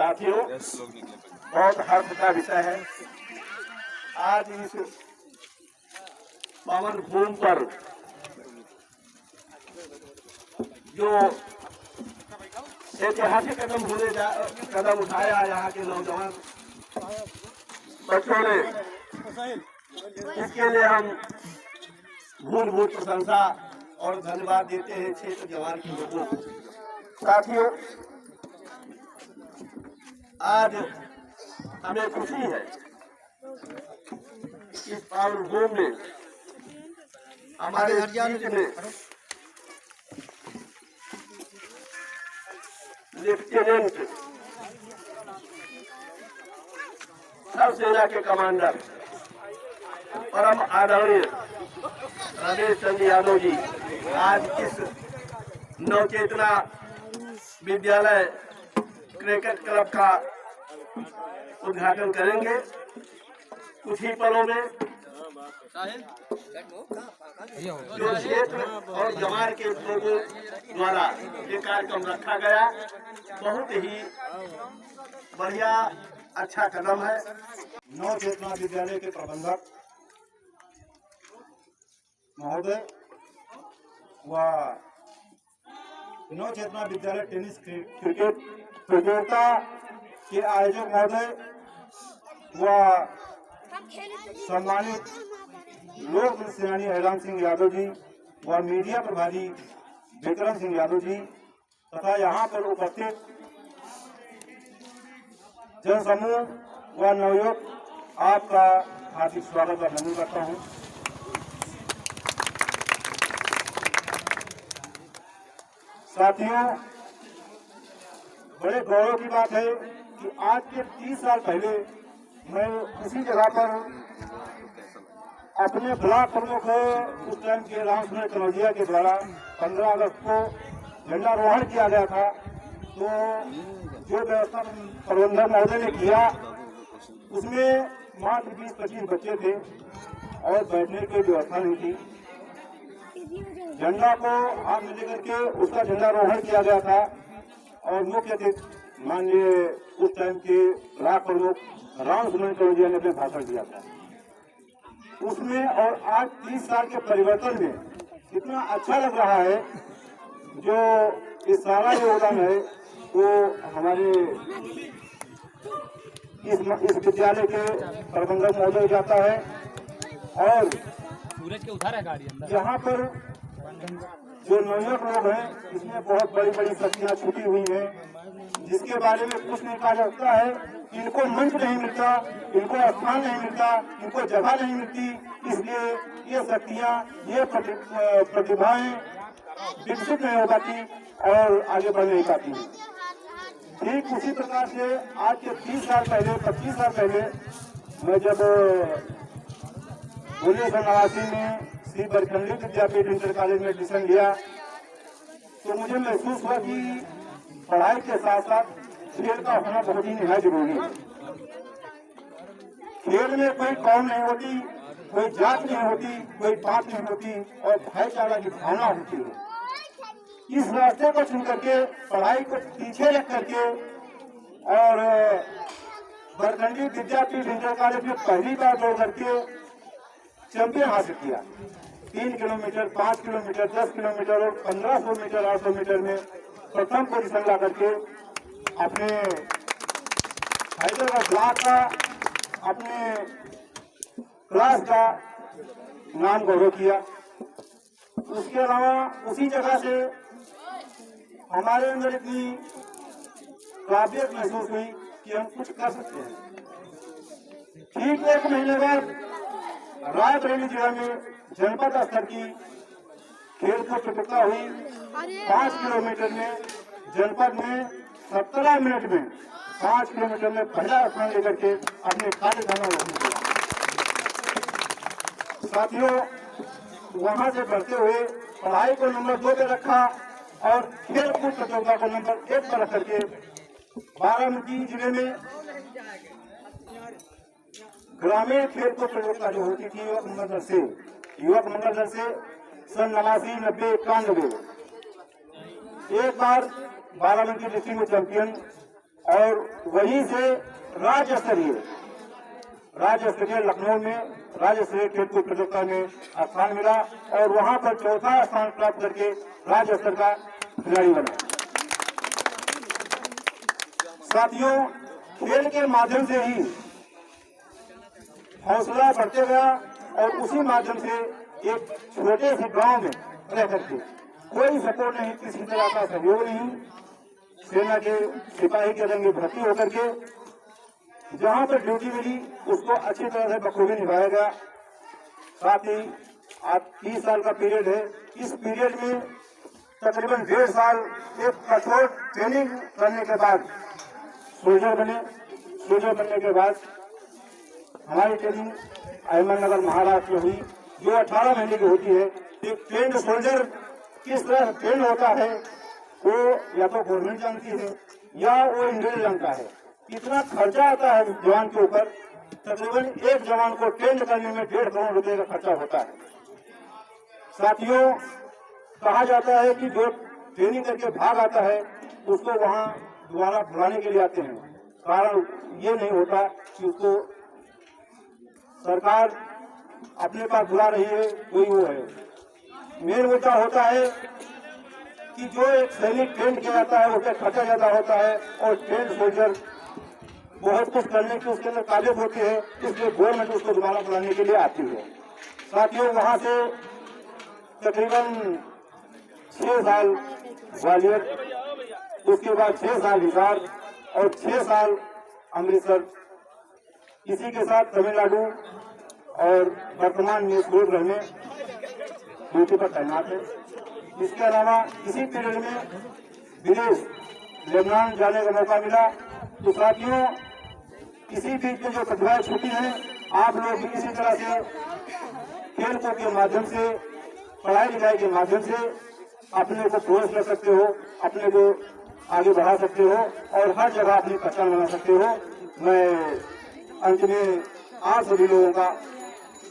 साथियों, बहुत हर्ष का विषय है। आज इस पावन भूमि पर जो ऐतिहासिक कदम उठाया यहाँ के नौजवान बच्चों ने, इसके लिए हम भूल प्रशंसा और धन्यवाद देते हैं क्षेत्र जवान के लोगों को। साथियों, आज हमें खुशी है इस पावन भूमि में हमारे बीच में लेफ्टिनेंट सब सेना के कमांडर परम आदरणीय रमेश चंद्र यादव जी आज इस नवचेतना विद्यालय क्रिकेट क्लब का उद्घाटन करेंगे कुछ ही पलों में। जो क्षेत्र और जवार के लोगों द्वारा ये कार्यक्रम रखा गया, बहुत ही बढ़िया अच्छा कदम है। नवचेतना विद्यालय के प्रबंधक महोदय व नवचेतना विद्यालय टेनिस क्रिकेट प्रतियोगिता के आयोजक महोदय व सम्मानित लोक सेनानी हैरान सिंह यादव जी व मीडिया प्रभारी विक्रम सिंह यादव जी तथा यहाँ पर उपस्थित जनसमूह व नवयुवक, आपका हार्दिक स्वागत व अभिनंदन करता हूँ। साथियों, बड़े गौरव की बात है कि आज के 30 साल पहले मैं इसी जगह पर अपने ब्लॉक प्रमुख उस टाइम के रामचंद्र कनौजिया के द्वारा 15 अगस्त को झंडारोहण किया गया था। तो जो व्यवस्था प्रबंधक महोदय ने किया उसमें मात्र 20-25 बच्चे थे और बैठने की व्यवस्था नहीं थी। झंडा को हाथ में लेकर के उसका झंडारोहण किया गया था और मुख्य अतिथि माननीय उस टाइम के ब्लॉक प्रमुख रामचंद्र कनौजिया ने अपने भाषण दिया था उसमें। और आज 30 साल के परिवर्तन में कितना अच्छा लग रहा है। जो इस सारा योगदान है वो हमारे इस विद्यालय के प्रबंधक महोदय जाता है। और सूरज के उधर है गाड़ी अंदर। यहाँ पर जो नवयुवक लोग हैं इसमें बहुत बड़ी बड़ी शक्तियाँ छुपी हुई हैं जिसके बारे में कुछ नहीं कहा जा सकता है। इनको मंच नहीं मिलता, इनको स्थान नहीं मिलता, इनको जगह नहीं मिलती, इसलिए ये शक्तियाँ, ये प्रतिभाएं विकसित नहीं हो पाती और आगे बढ़ नहीं पाती। ठीक उसी प्रकार से आज के 30 साल पहले, 25 साल पहले मैं जब 1989 में श्री बरखंडी विद्यापीठ इंटर कॉलेज में एडमिशन लिया तो मुझे महसूस हुआ कि पढ़ाई के साथ साथ खेल का होना बहुत ही निहायत जरूरी है। खेल में कोई कौम नहीं होती, कोई जात नहीं होती, कोई बात नहीं होती और भाईचारा की भावना होती है। इस रास्ते को चुन करके, पढ़ाई को पीछे रख करके और बरखंडी विद्यापीठ इंटर कॉलेज में पहली बार दौड़ करके चैंपियन हासिल किया। 3 किलोमीटर, 5 किलोमीटर, 10 किलोमीटर और 1500 मीटर, 800 मीटर में प्रथम पोजीशन ला करके अपने हैदराबाद ब्लॉक का, अपने क्लास का नाम गौरव किया। उसके अलावा उसी जगह से हमारे अंदर इतनी काबिलियत महसूस हुई कि हम कुछ कर सकते हैं। ठीक 1 महीने बाद रायबरेली जिला में जनपद स्तर की खेलकूद प्रतियोगिता हुई। 5 किलोमीटर में जनपद में 17 मिनट में 5 किलोमीटर में पहला स्थान लेकर के अपने कार्य खाना ग्रहण किया। साथियों, वहां से बढ़ते हुए पढ़ाई को नंबर 2 पे रखा और खेलकूद प्रतियोगिता को नंबर 1 पर रख करके बाराबंकी जिले में ग्रामीण खेलकूद प्रतियोगिता जो होती थी युवक मंडल दल से सन 89, 90, 91 एक बार बाराबंकी डिस्ट्रिक्ट में चैंपियन और वहीं से राज्य स्तरीय लखनऊ में राज्य स्तरीय खेलकूद प्रतियोगिता में स्थान मिला और वहां पर चौथा स्थान प्राप्त करके राज्य स्तर का खिलाड़ी बना। साथियों, खेल के माध्यम से ही हौसला बढ़ते गया और उसी माध्यम से एक छोटे से गांव में रह करके कोई सपोर्ट नहीं, किसी तरह का सहयोग नहीं, सेना के सिपाही के रंग में भर्ती होकर के जहां पर ड्यूटी मिली उसको अच्छी तरह से बखूबी निभाया गया। साथ ही आज 30 साल का पीरियड है, इस पीरियड में तकरीबन 1.5 साल एक कठोर ट्रेनिंग करने के बाद सोल्जर बनने के बाद हमारी ट्रेनिंग अहमदनगर महाराष्ट्र में हुई, जो 18 महीने की होती है। एक ट्रेंड सोल्जर किस तरह ट्रेंड होता है वो या तो गवर्नमेंट जानती है या वो इंडियन जानता है। कितना खर्चा आता है जवान के ऊपर, तकरीबन एक जवान को ट्रेंड करने में 1.5 करोड़ रुपए का खर्चा होता है। साथियों, कहा जाता है कि जो ट्रेनिंग करके भाग आता है उसको वहां दोबारा बुलाने के लिए आते हैं। कारण ये नहीं होता कि उसको सरकार अपने पास बुला रही है, कोई वो है। मेन मुद्दा होता है कि जो एक सैनिक ट्रेंड किया जाता है उसका खर्चा ज्यादा होता है और ट्रेंड सोल्जर बहुत कुछ करने की उसके अंदर काबिलियत होती है, इसलिए गवर्नमेंट उसको दोबारा बुलाने के लिए आती है। साथियों, वहां से तकरीबन 6 साल ग्वालियर, उसके बाद 6 साल हिसार और 6 साल अमृतसर, इसी के साथ तमिलनाडु और वर्तमान में सूरतगढ़ में ड्यूटी पर तैनात है। इसके अलावा इसी पीरियड में विदेश लेबनान जाने का मौका मिला। तो साथियों, इसी बीच में जो प्रतिभाएं छूटी हैं, आप लोग भी इसी तरह से खेल कूद के माध्यम से, पढ़ाई लिखाई के माध्यम से अपने को प्रोग्रेस कर सकते हो, अपने को आगे बढ़ा सकते हो और हर जगह अपनी पहचान बना सकते हो। मैं अंत में आप सभी लोगों का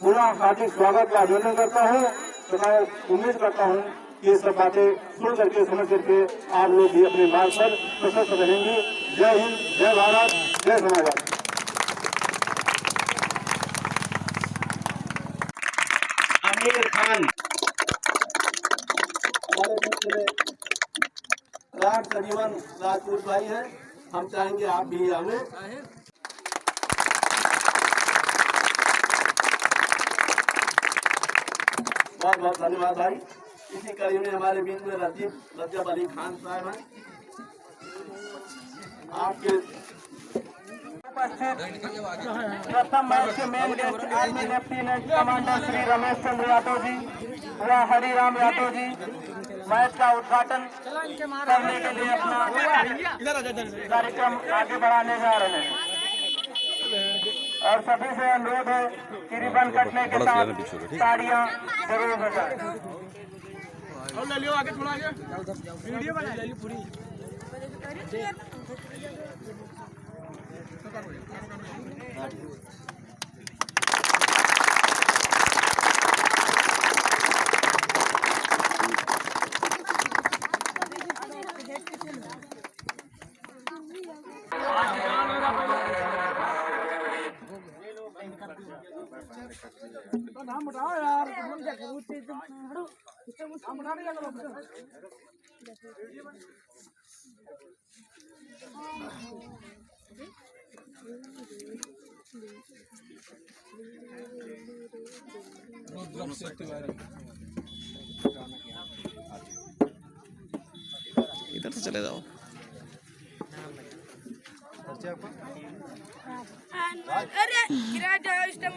पुनः हार्दिक स्वागत का अभिनंदन करता हूँ तथा उम्मीद करता हूँ कि ये सब बातें सुन करके समझ करके आप लोग भी अपने मार्ग पर प्रशस्त रहेंगे। जय हिंद, जय भारत, जय समाजवाद। आमिर खान हमारे बीच में राज सजीवन राजपूत भाई हैं, हम चाहेंगे आप भी आगे। बहुत बहुत धन्यवाद भाई। इसी कड़ी में हमारे बीच में रजब अली खान साहब हैं। आपके प्रथम मैच के main guest army lieutenant commander Shri Ramesh Chandra Yadav ji व हरिराम यादव जी मैच का उद्घाटन करने के लिए अपना कार्यक्रम आगे बढ़ाने जा रहे हैं और सभी से अनुरोध है कि रिबन कटने के साथ तालियां जरूर बजाएं। इधर से चले जाओ। अरे गिरा जाओ स्टम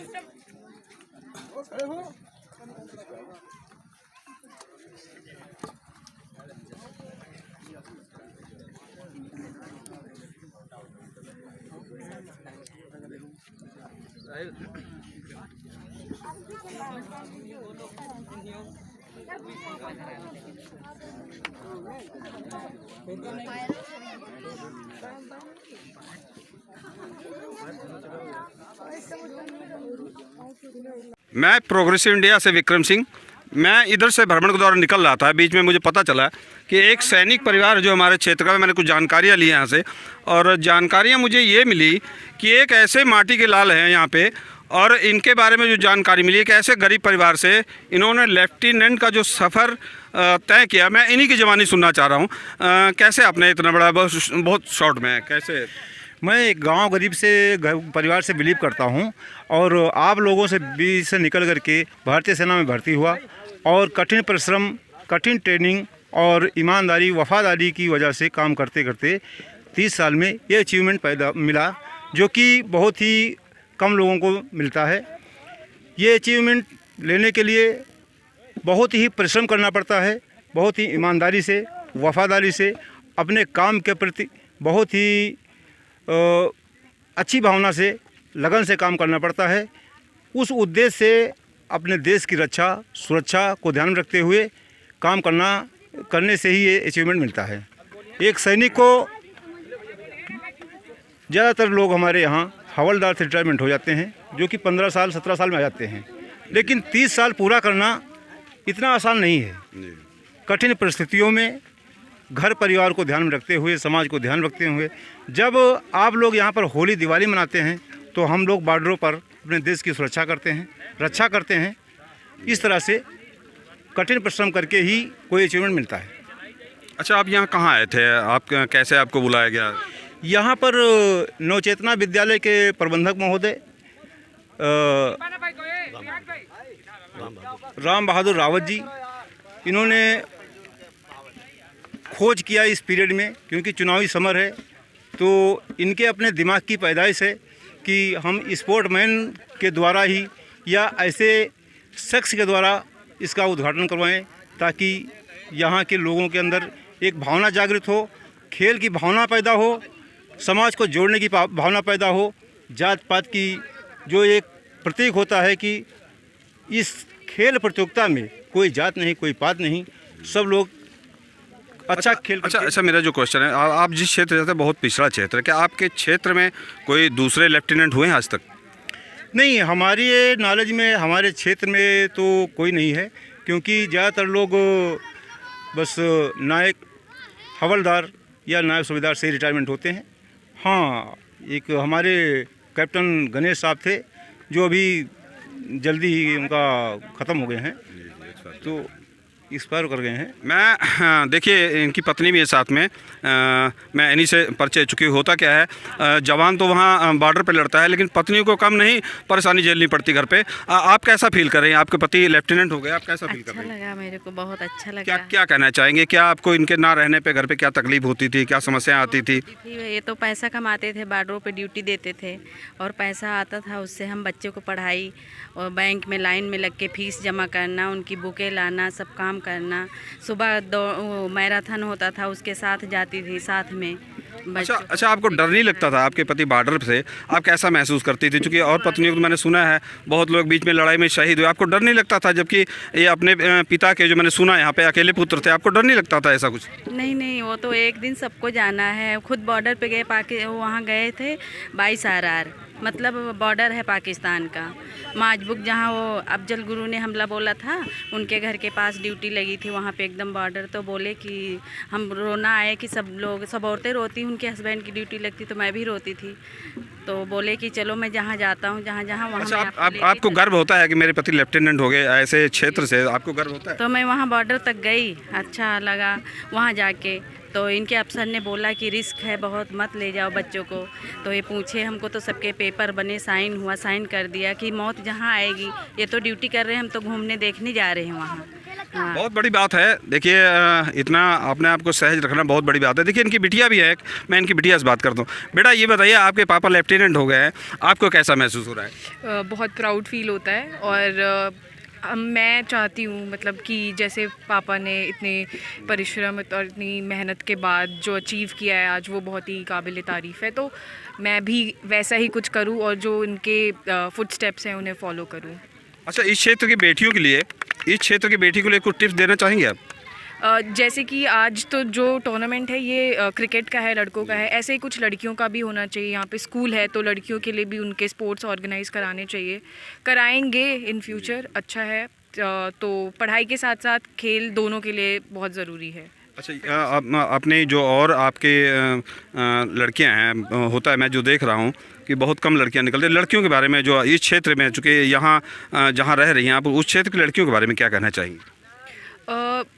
मैं प्रोग्रेसिव इंडिया से विक्रम सिंह। मैं इधर से भ्रमण के दौरान निकल रहा था, बीच में मुझे पता चला कि एक सैनिक परिवार जो हमारे क्षेत्र का, मैंने कुछ जानकारियाँ ली यहाँ से, और जानकारियाँ मुझे ये मिली कि एक ऐसे माटी के लाल हैं यहाँ पे, और इनके बारे में जो जानकारी मिली है कि ऐसे गरीब परिवार से इन्होंने लेफ्टिनेंट का जो सफ़र तय किया। मैं इन्हीं की ज़बानी सुनना चाह रहा हूँ। कैसे आपने इतना बड़ा, बहुत शॉर्ट में कैसे? मैं एक गांव गरीब से परिवार से बिलीव करता हूं, और आप लोगों से बीच से निकल करके भारतीय सेना में भर्ती हुआ, और कठिन परिश्रम, कठिन ट्रेनिंग और ईमानदारी, वफादारी की वजह से काम करते करते 30 साल में ये अचीवमेंट पैदा मिला, जो कि बहुत ही कम लोगों को मिलता है। ये अचीवमेंट लेने के लिए बहुत ही परिश्रम करना पड़ता है, बहुत ही ईमानदारी से, वफादारी से, अपने काम के प्रति बहुत ही अच्छी भावना से, लगन से काम करना पड़ता है। उस उद्देश्य से अपने देश की रक्षा, सुरक्षा को ध्यान में रखते हुए काम करने से ही ये अचीवमेंट मिलता है। एक सैनिक को, ज़्यादातर लोग हमारे यहाँ हवलदार से रिटायरमेंट हो जाते हैं, जो कि 15 साल 17 साल में आ जाते हैं, लेकिन 30 साल पूरा करना इतना आसान नहीं है। कठिन परिस्थितियों में घर परिवार को ध्यान में रखते हुए, समाज को ध्यान रखते हुए, जब आप लोग यहाँ पर होली दिवाली मनाते हैं तो हम लोग बॉर्डरों पर अपने देश की सुरक्षा करते हैं, रक्षा करते हैं। इस तरह से कठिन परिश्रम करके ही कोई अचीवमेंट मिलता है। अच्छा, आप यहाँ कहाँ आए थे? आप कैसे आपको बुलाया गया? यहाँ पर नवचेतना विद्यालय के प्रबंधक महोदय राम बहादुर रावत जी, इन्होंने खोज किया इस पीरियड में, क्योंकि चुनावी समर है, तो इनके अपने दिमाग की पैदाइश है कि हम स्पोर्टमैन के द्वारा ही या ऐसे शख्स के द्वारा इसका उद्घाटन करवाएं, ताकि यहाँ के लोगों के अंदर एक भावना जागृत हो, खेल की भावना पैदा हो, समाज को जोड़ने की भावना पैदा हो। जात पात की जो एक प्रतीक होता है कि इस खेल प्रतियोगिता में कोई जात नहीं, कोई पात नहीं, सब लोग अच्छा खेल। अच्छा, मेरा जो क्वेश्चन है, आप जिस क्षेत्र रहते हैं बहुत पिछड़ा क्षेत्र है, क्या आपके क्षेत्र में कोई दूसरे लेफ्टिनेंट हुए हैं आज तक? नहीं, हमारी नॉलेज में, हमारे क्षेत्र में तो कोई नहीं है, क्योंकि ज़्यादातर लोग बस नायक, हवलदार या नायब सूबेदार से रिटायरमेंट होते हैं। हाँ, एक हमारे कैप्टन गणेश साहब थे, जो अभी जल्दी ही उनका ख़त्म हो गए हैं, तो एक्सपायर कर गए हैं। मैं देखिए, इनकी पत्नी भी है साथ में, मैं इन्हीं से परिचय चुकी। होता क्या है, जवान तो वहाँ बॉर्डर पे लड़ता है, लेकिन पत्नियों को कम नहीं परेशानी झेलनी पड़ती घर पे। आप कैसा फील कर रहे हैं? आपके पति लेफ्टिनेंट हो गए, आप कैसा फील कर रहे हैं? अच्छा लगा, मेरे को बहुत अच्छा लगा। क्या कहना चाहेंगे? क्या आपको इनके ना रहने पे घर पे क्या तकलीफ होती थी, क्या समस्या आती थी? ये तो पैसा कमाते थे, बॉर्डरों पे ड्यूटी देते थे, और पैसा आता था, उससे हम बच्चों को पढ़ाई और बैंक में लाइन में लग के फीस जमा करना, उनकी बुकें लाना, सब काम करना। सुबह मैराथन होता था, उसके साथ जाती थी, साथ में। अच्छा, आपको डर नहीं लगता था? आपके पति बॉर्डर से, आप कैसा महसूस करती थी? क्योंकि और पत्नियों को मैंने सुना है बहुत लोग बीच में लड़ाई में शहीद हुए, आपको डर नहीं लगता था? जबकि ये अपने पिता के, जो मैंने सुना यहाँ पे अकेले पुत्र थे, आपको डर नहीं लगता था ऐसा कुछ? नहीं, वो तो एक दिन सबको जाना है। खुद बॉर्डर पे गए, वहाँ गए थे 22 RR, मतलब बॉर्डर है पाकिस्तान का। माजबुक जहाँ वो अफजल गुरु ने हमला बोला था, उनके घर के पास ड्यूटी लगी थी, वहाँ पे एकदम बॉर्डर। तो बोले कि हम रोना आए कि सब औरतें रोती, उनके हस्बैंड की ड्यूटी लगती तो मैं भी रोती थी। तो बोले कि चलो मैं जहाँ जाता हूँ, जहाँ वहाँ। अच्छा, आपको गर्व होता है कि मेरे पति लेफ्टिनेंट हो गए? ऐसे क्षेत्र से आपको गर्व होता है? तो मैं वहाँ बॉर्डर तक गई, अच्छा लगा वहाँ जाके। तो इनके अफसर ने बोला कि रिस्क है बहुत, मत ले जाओ बच्चों को। तो ये पूछे हमको, तो सबके पेपर बने, साइन हुआ, साइन कर दिया कि मौत जहाँ आएगी। ये तो ड्यूटी कर रहे हैं, हम तो घूमने देखने जा रहे हैं वहाँ। हाँ। बहुत बड़ी बात है। देखिए, इतना अपने आप को सहज रखना बहुत बड़ी बात है। देखिए, इनकी बिटिया भी है, मैं इनकी बिटिया से बात करता हूँ। बेटा, ये बताइए, आपके पापा लेफ्टिनेंट हो गए हैं, आपको कैसा महसूस हो रहा है? बहुत प्राउड फील होता है, और मैं चाहती हूँ मतलब कि जैसे पापा ने इतने परिश्रम और इतनी मेहनत के बाद जो अचीव किया है आज, वो बहुत ही काबिल तारीफ़ है। तो मैं भी वैसा ही कुछ करूँ, और जो इनके फुटस्टेप्स हैं उन्हें फॉलो करूँ। अच्छा, इस क्षेत्र की बेटियों के लिए, इस क्षेत्र की बेटी के लिए कुछ टिप्स देना चाहेंगे आप? जैसे कि आज तो जो टूर्नामेंट है ये क्रिकेट का है, लड़कों का है, ऐसे ही कुछ लड़कियों का भी होना चाहिए। यहाँ पे स्कूल है तो लड़कियों के लिए भी उनके स्पोर्ट्स ऑर्गेनाइज कराने चाहिए, कराएंगे इन फ्यूचर। अच्छा है, तो पढ़ाई के साथ साथ खेल दोनों के लिए बहुत ज़रूरी है। अच्छा, अपने जो और आपके लड़कियां हैं, होता है मैं जो देख रहा हूं कि बहुत कम लड़कियां निकलती हैं। लड़कियों के बारे में जो इस क्षेत्र में, चूँकि यहाँ जहाँ रह रही हैं आप, उस क्षेत्र की लड़कियों के बारे में क्या कहना चाहेंगी?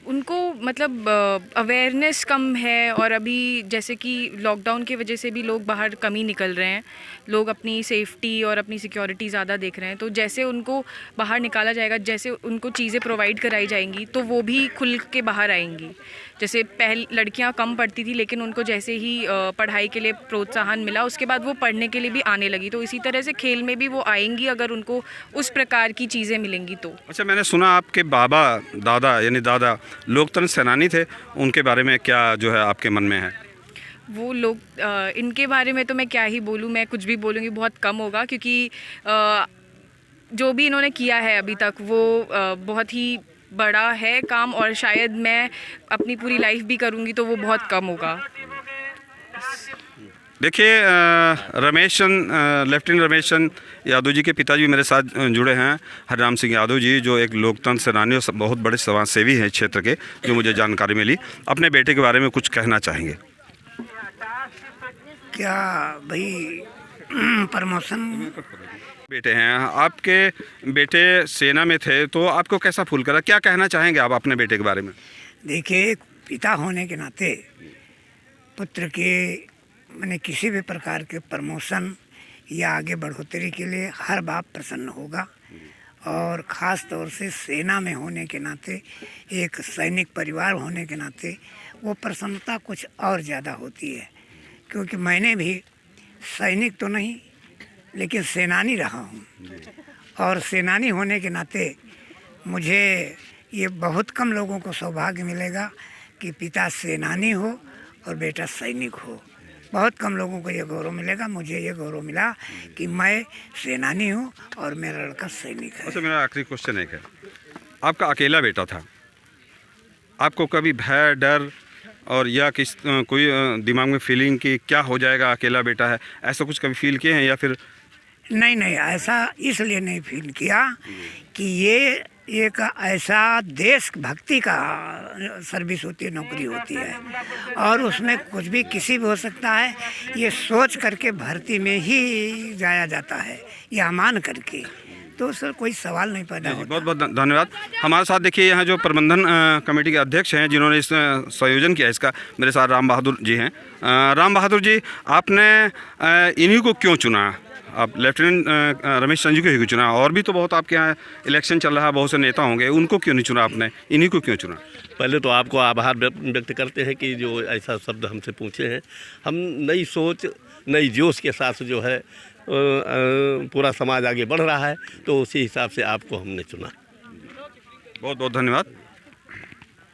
उनको मतलब अवेयरनेस कम है, और अभी जैसे कि लॉकडाउन की वजह से भी लोग बाहर कम ही निकल रहे हैं। लोग अपनी सेफ्टी और अपनी सिक्योरिटी ज़्यादा देख रहे हैं, तो जैसे उनको बाहर निकाला जाएगा, जैसे उनको चीज़ें प्रोवाइड कराई जाएंगी, तो वो भी खुल के बाहर आएंगी। जैसे पहले लड़कियां कम पढ़ती थी, लेकिन उनको जैसे ही पढ़ाई के लिए प्रोत्साहन मिला, उसके बाद वो पढ़ने के लिए भी आने लगी। तो इसी तरह से खेल में भी वो आएंगी अगर उनको उस प्रकार की चीज़ें मिलेंगी तो। अच्छा, मैंने सुना आपके बाबा दादा यानी दादा लोकतंत्र सेनानी थे, उनके बारे में क्या जो है आपके मन में है? वो लोग इनके बारे में तो मैं क्या ही बोलूँ, मैं कुछ भी बोलूँगी बहुत कम होगा, क्योंकि जो भी इन्होंने किया है अभी तक वो बहुत ही बड़ा है काम, और शायद मैं अपनी पूरी लाइफ भी करूँगी तो वो बहुत कम होगा। देखिए, लेफ्टिनेंट रमेश चंद यादव जी के पिताजी भी मेरे साथ जुड़े हैं, हरिराम सिंह यादव जी, जो एक लोकतंत्र सेनानी और बहुत बड़े समाज सेवी हैं क्षेत्र के, जो मुझे जानकारी मिली। अपने बेटे के बारे में कुछ कहना चाहेंगे? क्या भाई प्रमोशन बेटे हैं आपके, बेटे सेना में थे, तो आपको कैसा फूल करा? क्या कहना चाहेंगे आप अपने बेटे के बारे में? देखिए, पिता होने के नाते पुत्र के मैंने किसी भी प्रकार के प्रमोशन या आगे बढ़ोतरी के लिए हर बाप प्रसन्न होगा, और ख़ास तौर से सेना में होने के नाते, एक सैनिक परिवार होने के नाते वो प्रसन्नता कुछ और ज़्यादा होती है। क्योंकि मैंने भी सैनिक तो नहीं लेकिन सेनानी रहा हूँ, और सेनानी होने के नाते मुझे ये बहुत कम लोगों को सौभाग्य मिलेगा कि पिता सेनानी हो और बेटा सैनिक हो। बहुत कम लोगों को ये गौरव मिलेगा। मुझे ये गौरव मिला कि मैं सेनानी हूँ और मेरा लड़का सैनिक है। अच्छा, मेरा आखिरी क्वेश्चन एक है, आपका अकेला बेटा था, आपको कभी भय, डर और या कोई दिमाग में फीलिंग कि क्या हो जाएगा, अकेला बेटा है, ऐसा कुछ कभी फील किए हैं? या फिर नहीं, ऐसा इसलिए नहीं फील किया कि ये एक ऐसा देशभक्ति का सर्विस होती है, नौकरी होती है, और उसमें कुछ भी किसी भी हो सकता है। ये सोच करके भर्ती में ही जाया जाता है, यह मान करके, तो सर कोई सवाल नहीं पैदा होता। बहुत बहुत धन्यवाद। हमारे साथ देखिए यहाँ जो प्रबंधन कमेटी के अध्यक्ष हैं, जिन्होंने इस संयोजन किया इसका, मेरे साथ राम बहादुर जी हैं। राम बहादुर जी, आपने इन्हीं को क्यों चुना? आप लेफ्टिनेंट रमेश चंद जी को ही चुना? और भी तो बहुत आपके यहाँ इलेक्शन चल रहा है, बहुत से नेता होंगे, उनको क्यों नहीं चुना आपने, इन्हीं को क्यों चुना? पहले तो आपको आभार व्यक्त करते हैं कि जो ऐसा शब्द हमसे पूछे हैं। हम नई सोच, नई जोश के साथ जो है पूरा समाज आगे बढ़ रहा है, तो उसी हिसाब से आपको हमने चुना। बहुत बहुत धन्यवाद।